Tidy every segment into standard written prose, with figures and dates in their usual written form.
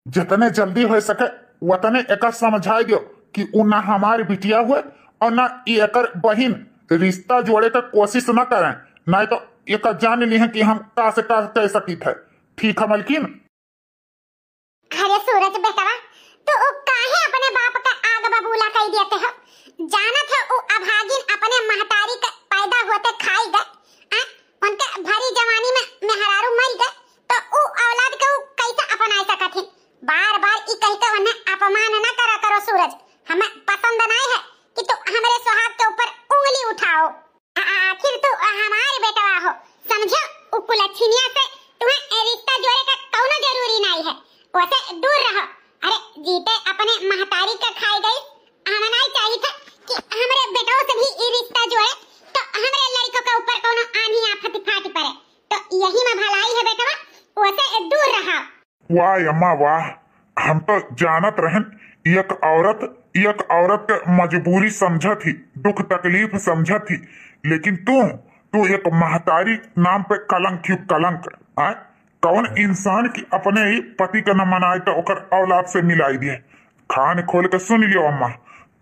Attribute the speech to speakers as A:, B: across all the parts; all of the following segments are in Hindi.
A: जितने जल्दी हो सके उतने एक समझाई दो कि उ ना हमारी बिटिया हुए और ना एक बहन रिश्ता जोड़े का कोशिश न करें, नहीं तो एक जान ली है कि हम का से का कह सकी थे। ठीक है मलकिन।
B: अरे सूरज बेटा, तो काहे अपने बाप का आग बबूला कह देते हो? जाना था वो अभागिन अपने महतारी का पैदा होते खाई गए, उनके भरी जवानी में मेहरारू मर गए, तो वो औलाद को कैसे अपना सकत है? बार बार ई कह के उन्हें अपमान न करा करो सूरज। हमें पसंद नहीं है कि तू हमारे सुहाग के ऊपर उंगली उठाओ। आखिर तू हमारे बेटा हो, समझो? कुलच्छिनिया से तुम्हें रिश्ता जोड़े का कौनो जरूरी नहीं है, वैसे दूर रहो। अरे जीते अपने महतारी का खाई गई, हमें नहीं चाहिए था कि हमारे बेटों से भी ये रिश्ता जोड़े, तो हमारे लड़कों के ऊपर कौनो आंधी आफत फाट पड़े। तो यही में भलाई है बेटा, वैसे दूर रहो।
A: वाह अम्मा वाह, हम तो जानत रहन एक औरत के मजबूरी समझा थी, दुख तकलीफ समझा थी, लेकिन तू एक महतारी नाम पे कलंक आए। कौन इंसान की अपने ही पति का न मनाए तो ओकर औलाद से मिलाई दिए। खान खोल के सुन लियो अम्मा,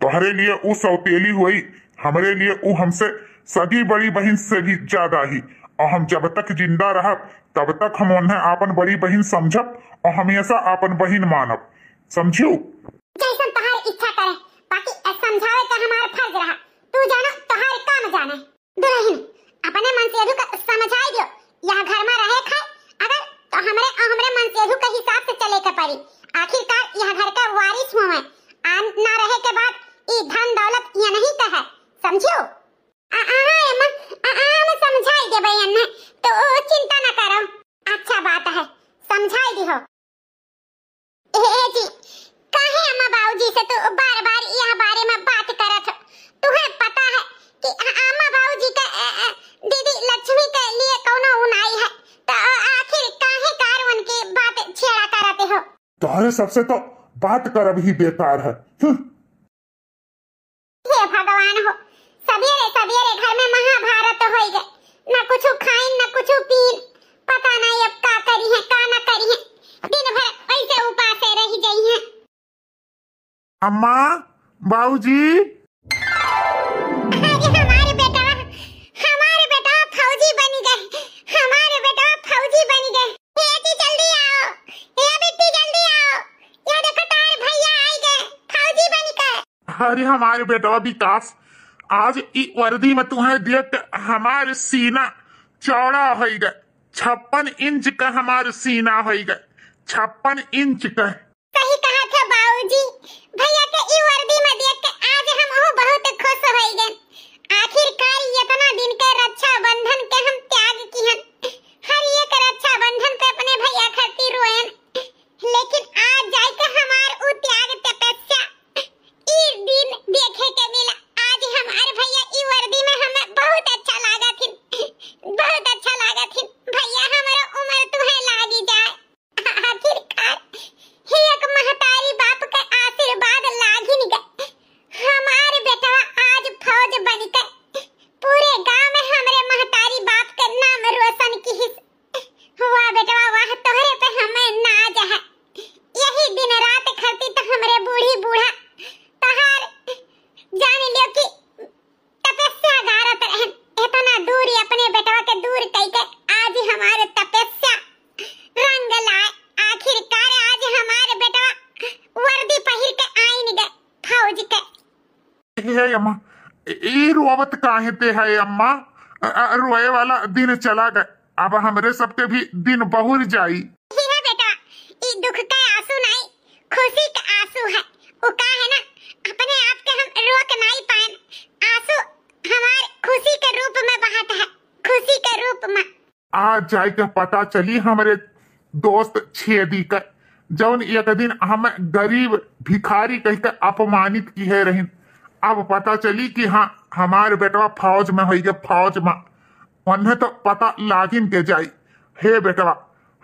A: तुम्हारे लिए उ सौतेली हुई, हमारे उ हमसे सगी बड़ी बहन से भी ज्यादा ही, और हम जब तक जिंदा रहब तब तक हम उन्हें अपन बड़ी बहन समझब और हमेशा अपन बहन मानब, समझू?
B: जैसन तुम्हारी इच्छा करे, बाकी समझावे का हमारा फर्ज रहा। तू जानो तुम्हारे काम जाने। दुल्हन अपने मनसेधु का समझाई दियो, यह घर में रहे खाए अगर तो हमरे मनसेधु के हिसाब से चले के पड़ी। आखिरकार यह घर का वारिस हुए, आन ना रहे के बाद ये धन दौलत ये नहीं का है, समझो? मैं समझाई दे बहन ने, तो चिंता न करो। अच्छा बात है, समझाई दी हो। जी काहे अम्मा बाबूजी से तो बार बार यह बारे में बात करत हो? तुम्हें पता है कि अम्मा बाबूजी का दीदी लक्ष्मी के लिए कौनो उनाई है, तो आखिर काहे कार उनकी बात छेड़ा करते हो?
A: तुम्हारे सबसे तो बात करब ही बेकार है।
B: हे भगवान हो, सवेरे सवेरे घर में महाभारत हो गए, न कुछ खाइन न कुछ पीन, पता नहीं अब का करी है का न करी है, दिन भर ऐसे उपास रह गई है।
A: अम्मा बाबूजी,
B: हमारे बेटा फौजी बन गए, हमारे बेटा फौजी बन गए। बेटी जल्दी आओ, ये बेटी जल्दी आओ, ये देखो तारे भैया आ गए फौजी बन के।
A: अरे हमारे बेटा विकास, आज ई वर्दी में तुम्हें देख हमारे सीना चौड़ा हो गए। 56 इंच का हमारे सीना हो गए, 56 इंच का।
B: सही कहा था बाबूजी, भैया के ई वर्दी में देख के आज हम बहुत खुश हो गए। आखिरकार इतना दिन के रक्षा बंधन के हम त्याग किहन, हर एक रक्षा बंधन पे अपने भैया खातिर रोएन, लेकिन आज जाके हमार उ त्याग तपस्या ई दिन देखे के मिला। आज हमारे भैया ई वर्दी में हमें बहुत अच्छा लगा थी, बहुत अच्छा लगा थी। भैया हमारा उम्र तुम्हें लागी जाए, आखिरकार ही एक महतारी बाप का आशीर्वाद लागिन गए। हमारे बेटा आज फौज बनकर पूरे गांव में हमारे महतारी बाप का नाम रोशन की हुआ। बेटा वाह, तोहरे पे हमें नाज है। यही दिन रात करती तो हमारे बूढ़ी बूढ़ा तहार जान लियो कि तपस्या गारत रहन, इतना दूर अपने बेटवा के दूर कई के आज हमारे तपस्या रंग लाए। आखिरकार आज हमारे बेटवा वर्दी पहिर के आइन गए फौज के।
A: हे अम्मा, ये रोवत काहे ते है अम्मा? रोए वाला दिन चला गए, अब हमरे सबके भी दिन बहुर जाई।
B: है बेटा, ये दुख का आंसू नहीं, खुशी का आंसू है। वो का है ना, अपने आप के हम रोक नहीं पाए, आंसू हमारे खुशी के रूप में बहत है, खुशी के रूप में।
A: आज जाए के पता चली हमारे दोस्त छेदी का, जौन एक दिन हम गरीब भिखारी कह के अपमानित की है रही, अब पता चली कि हाँ हमारे बेटवा फौज में हो गए, फौज में। उन्हें तो पता लागिन के जाई। हे बेटवा,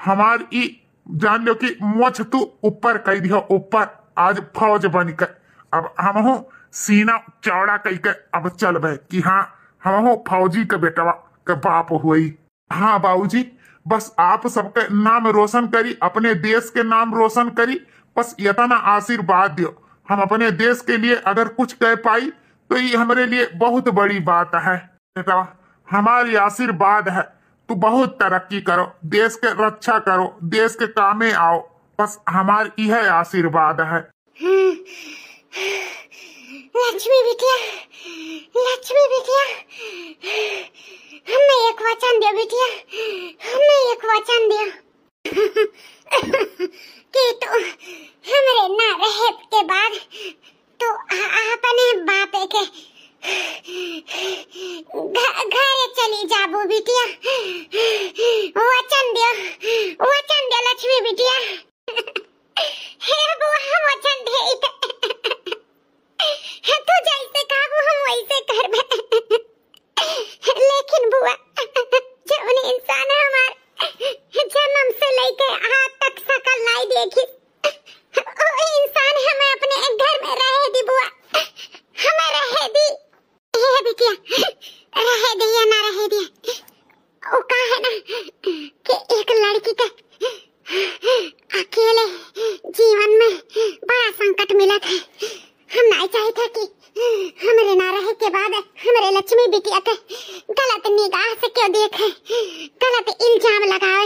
A: हमार ई जान लो कि मोछ तू ऊपर कह दियो, ऊपर आज फौज बन के। अब हम सीना चौड़ा कह के अब चल बे कि हाँ हम फौजी के बेटवा के बाप हुई। हाँ बाबूजी, बस आप सबके नाम रोशन करी, अपने देश के नाम रोशन करी, बस इतना आशीर्वाद दियो। हम अपने देश के लिए अगर कुछ कह पाई तो ये हमारे लिए बहुत बड़ी बात है। बेटा हमारी आशीर्वाद है, तू बहुत तरक्की करो, देश के रक्षा करो, देश के कामे आओ, बस हमारी यह आशीर्वाद है।
B: लक्ष्मी बिटिया, लक्ष्मी बिटिया, हमें एक वचन दो बिटिया, हमें एक वचन दो कि तू हमारे ना रहे के बाद तू अपने बापे के घरे चली जाबू बिटिया। वचन दो लक्ष्मी बिटिया। हे बुआ वचन दे, तू जैसे कहबू हम वैसे करबे। लेकिन बुआ जौन इंसान हमार जन्म से लेके आज तक शकल नहीं देखी, ओ इंसान हमें अपने घर में रहे दी बुआ, हमें रहे दी। हे बिटिया रहे दी या ना रहे दी, वो कहा है ना कि एक लड़की के अकेले जीवन में बड़ा संकट मिला था। हम नहीं चाहते कि हमारे ना रहे के बाद हमारे लक्ष्मी बिटिया के गलत निगाह से क्यों देखे, गलत इल्जाम लगाए।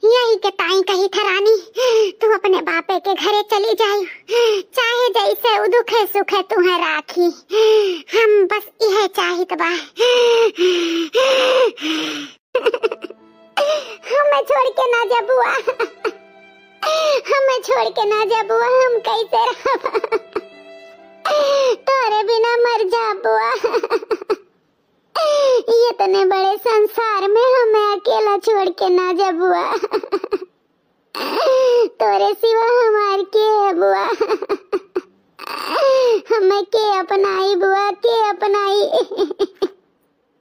B: यही के ताई कही था रानी, तू अपने बापे के घरे चली जाए, चाहे जैसे दुखे सुखे तुम्हें राखी। हम बस यह चाहित बा। हमें छोड़ के ना जा बुआ, हमें छोड़ के ना जा बुआ, हम कैसे रह तोरे बिना मर जा बुआ। इतने बड़े संसार में हमें अकेला छोड़ के ना जा बुआ। तोरे सिवा हमार के है बुआ, हमें के अपनाई बुआ, के अपनाई।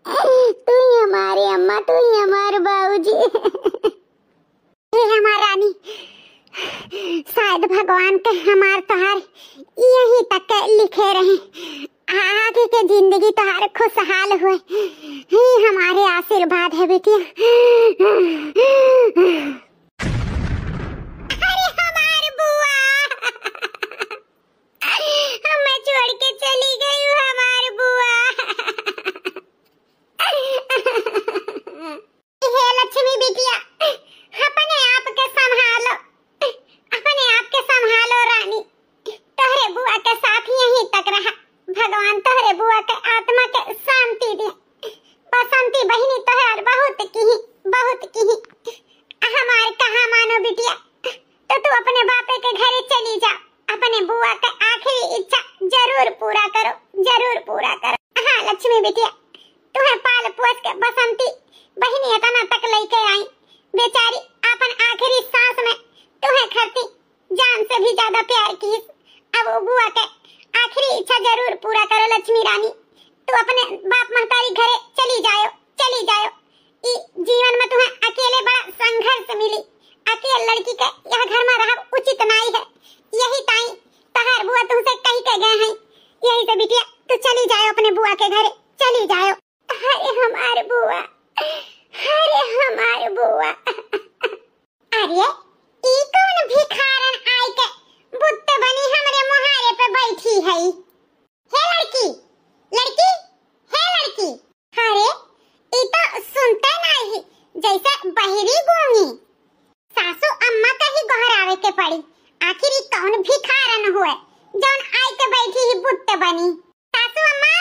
B: तू ही हमारी अम्मा, तू ही हमारे बाबूजी। हमारा रानी, शायद भगवान के हमार तोहार यही तक लिखे रहे, आगे के जिंदगी तोहार खुशहाल हुए, ही हमारे आशीर्वाद है बेटिया। अरे हमार बुआ हमें छोड़ के चली गई हमार बुआ। हे लक्ष्मी बिटिया, अपने आप के संभालो, अपने आप के संभालो रानी। तोहरे बुआ के साथ यहीं तक रहा, भगवान तोहरे बुआ के आत्मा के शांति दे। बसंती बहनी तोहर बहुत की हमार कहा मानो बिटिया, तो तू अपने बापे के घरे चली जा, अपने बुआ के आखिरी इच्छा जरूर पूरा करो, जरूर पूरा करो। हाँ लक्ष्मी बिटिया, तुम्हें पाल पोस के बसंती बहनी इतना तक लेके आई, बेचारी अपन आखिरी सांस में तुम्हें खरती जान से भी ज्यादा प्यार की। अब वो बुआ के आखिरी इच्छा जरूर पूरा करो लक्ष्मी रानी। तू अपने बाप महतारी घरे चली जाओ। जीवन में तुम्हें अकेले बड़ा संघर्ष मिली, अकेले लड़की के यह घर में रह उचित नहीं है। यही ताई तहार बुआ तुमसे कही के गए हैं, यही से बिटिया तू चली जाओ अपने बुआ के घरे, चली जाओ। अरे हमारे बुआ, अरे हमारे बुआ। अरे ई कौन भिखारन आई के बुत्ते बनी हमरे मुहारे पे बैठी है? हे लड़की, लड़की, हे लड़की। अरे ई तो सुनते नहीं, जैसे बहिरी गूंगी। सासू अम्मा का ही गोहरावे के पड़ी। आखिर ई कौन भिखारन हुए जौन आई के बैठी ही बुत्ते बनी? सासू अम्मा,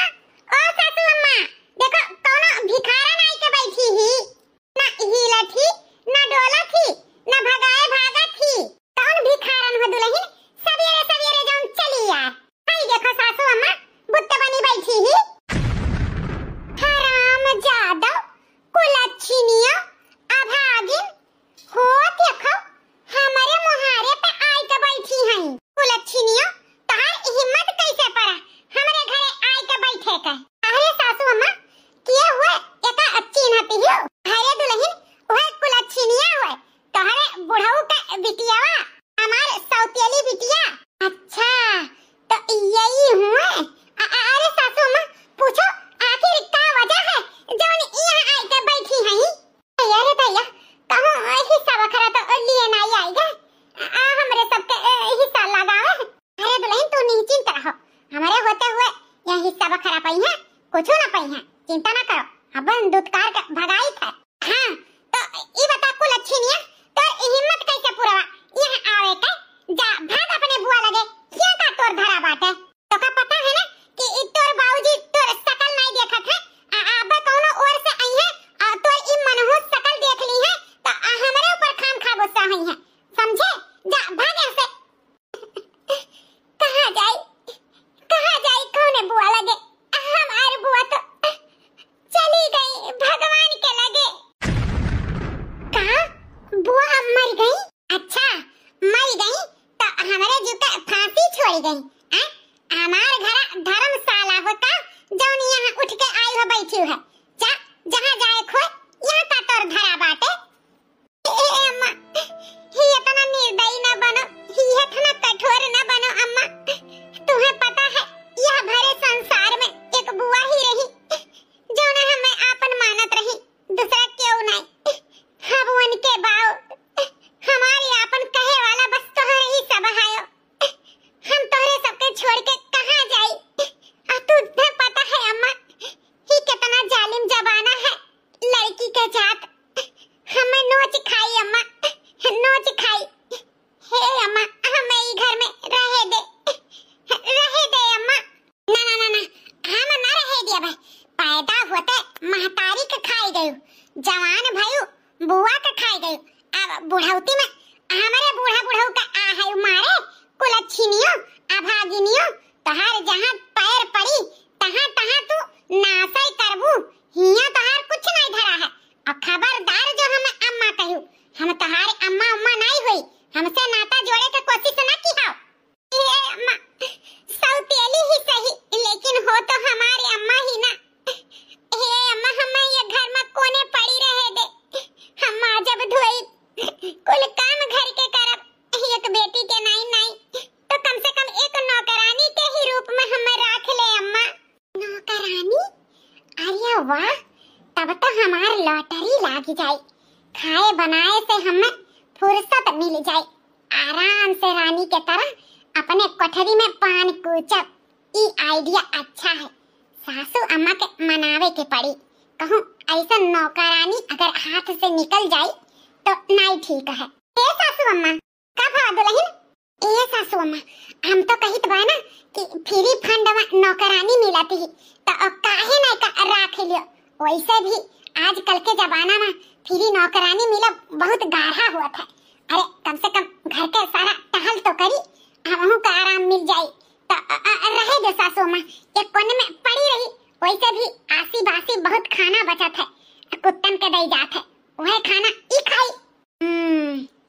B: ओ सासू अम्मा, देखो कौन भिखारन आई के बैठी ही। ना हिला थी, ना डोला थी, ना भगाए भागा थी। कौन भिखारन हो दुल्हन? सवेरे सवेरे जौन चली आ। आई देखो सासू अम्मा बुत्ते बनी बैठी ही। हराम जादो, कुलच्छिनिया, अभागिन, हो देखो हमारे मुहारे पे आई के बैठी हैं। कुलच्छिनिया, तहार हिम्मत कैसे पड़ा हमारे घरे आई के बैठे के? अरे सासू अम्मा किए हुए एका अच्छी न पियो। अरे दुल्हन ओए कुलच्छिनिया हुए, तोहरे बुढ़ऊ के बिटियावा, हमार सौतेली बिटिया। अच्छा तो यही हुए। अरे सासू अम्मा पूछो आखिर क्या वजह है जौन यहाँ आई के बैठी हैं? अरे भैया कौन कुछ ना पई है, चिंता ना करो, अपन दुत्कार का भगाई था। हाँ तो ई बता कुल अच्छी निया तो हिम्मत कैसे पुरवा यहाँ आवे के, जा भाग अपने बुआ लगे, क्या का तोर धरा बाटे। तो का पता है ना कि ई तोर बाबूजी तोर शकल नहीं देखत है, अब कोनो और से आई है और तोर ई मनहूस शकल देख ली है तो हमरे ऊपर खाम खा गुस्सा हुई है, समझे? जा भाग यहाँ से। कहाँ जाई कौने बुआ लगे, हमारी बुआ तो चली गई भगवान के लगे। कहा बुआ मर गई? अच्छा मर गई तो हमारे जुका फांसी छोड़ी गई। हमार घर धर्मशाला होता जौन यहाँ उठ के आई हो बैठी है, जा जहाँ जाए खो यहाँ का तोर धरा बाटे। अम्मा ही इतना निर्दयी न बनो, ही इतना कठोर न बनो अम्मा, तुम्हें पता है यह भरे संसार में एक बुआ ही रही जो न हमें आपन मानत रही, दूसरा क्यों नहीं। हम उनके बाव हमारी आपन कहे वाला बस तोहरे ही सब हायो, हम तोहरे सबके छोड़ के कहाँ जाई। और तुझे पता है अम्मा ही कितना जालिम जमाना है, लड़की के जात हमें नोच खाई अम्मा, नोच खाई। हे अम्मा हमें ई घर में रहे दे अम्मा। ना ना ना ना हम ना रहे दिया भाई, पैदा होते महतारी के खाई गयो, जवान भयो बुआ के खाई गयो, अब बुढ़ौती में हमारे बूढ़ा बुढ़ऊ का आहे मारे कुलच्छिनियो अभागिनियो, तहार जहां पैर पड़ी तहां तहां तू नासई करबू, हिया तहार कुछ नहीं धरा है। और खबरदार जो हमें अम्मा कहू, हम तहारे अम्मा उम्मा नहीं हुई, हमसे नाता जोड़े के कोशिश न की हाओ। ये अम्मा सौतेली ही सही लेकिन हो तो हमारी अम्मा ही ना। हे अम्मा हमें ये घर में कोने पड़ी रहे दे, हम जब धोई कुल काम घर के करब, एक बेटी के नहीं तो कम से कम एक नौकरानी के ही रूप में हमें रख ले अम्मा। नौकरानी? अरे वाह, तब तो हमार लॉटरी लाग जाए, खाए बनाए से हमें फुर्सत मिल जाए, आराम से रानी के तरह अपने कोठरी में पान कूचब। ई आइडिया अच्छा है, सासू अम्मा के मनावे के पड़ी, कहूँ ऐसा नौकरानी अगर हाथ से निकल जाए तो नहीं ठीक है। ए सासू अम्मा का भाव दुल्हन? ए सासू अम्मा हम तो कहित बा ना कि फ्री फंड में नौकरानी मिलती ही तो काहे नहीं का राख लियो, वैसे भी आजकल के जमाना में फ्री नौकरानी मिला बहुत गाढ़ा हुआ था। अरे कम से कम घर के सारा टहल तो करी, हमहू का आराम मिल जाए तो रहे दो सासू अम्मा, एक कोने में पड़ी रही, वैसे भी आसी बासी बहुत खाना बचा था, कुत्तन के दई जात है, वह खाना ई खाई।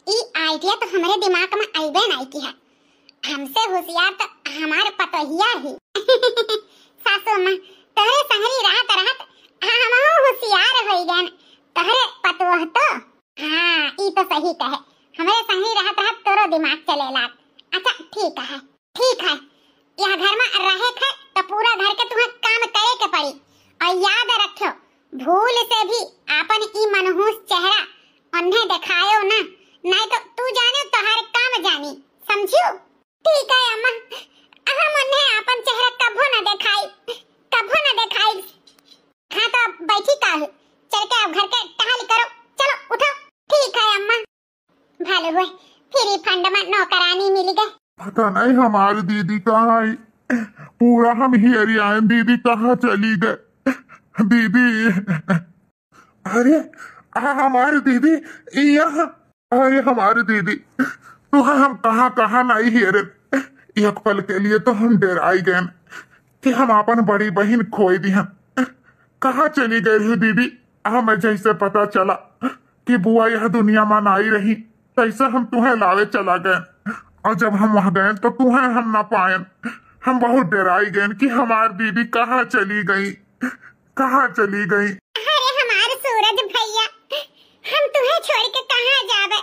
B: ई आइडिया तो हमारे दिमाग में आइबे नहीं की है, हमसे होशियार तो हमारे पतोहिया ही। सासू अम्मा तोहरे संगरी रहत रहत हमहू होशियार होई गन, तोहरे पतोह तो। हाँ ई तो सही कहे, हमारे संगरी रहत रहत तोरो दिमाग चले लाग। अच्छा ठीक है यह घर में रहे थे तो पूरा घर के तुम्हें काम करे के पड़ी, और याद रखो भूल से भी अपन ई मनहूस चेहरा उन्हें दिखायो ना, नहीं तो तू जाने तोहार काम जानी, समझियो? ठीक है अम्मा, हम उन्हें अपन चेहरा कभो न दिखाई। हाँ तो बैठी काहे, चल के अब घर के टहल करो, चलो उठो। ठीक है अम्मा, भले हुए फ्री फंड में नौकरानी मिल गई।
A: पता नहीं हमारी दीदी कहाँ आई, पूरा हम हियर आए, दीदी कहाँ चली गए दीदी। अरे हमारी दीदी यहाँ, अरे हमारी दीदी तो हम कहाँ नहीं हियर, एक पल के लिए तो हम डराई गए कि हम अपन बड़ी बहन खोई दी, कहाँ चली गई रही दीदी। हमें जैसे पता चला कि बुआ यह दुनिया में नहीं रही, तैसे हम तुम्हें लावे चला गए, और जब हम वहां गए तो तुम्हें हम न पाए, हम बहुत डराई गए कि हमारी दीदी कहाँ चली गई।
B: अरे हमारे सूरज भैया, हम तुम्हें छोड़ के कहाँ जावे,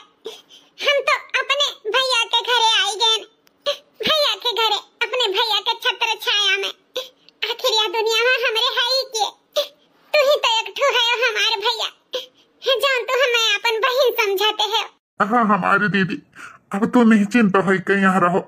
B: हम तो अपने भैया के घरे आई गए, भैया के घरे, अपने भैया के छत्र छाया में। आखिर यह दुनिया में हमरे है ही के, तू ही तो एक ठो है हमारे भैया, जान तो हमें अपन बहन समझाते है।
A: हाँ हमारी दीदी, अब तो निश्चिंत हो के यहाँ रहो,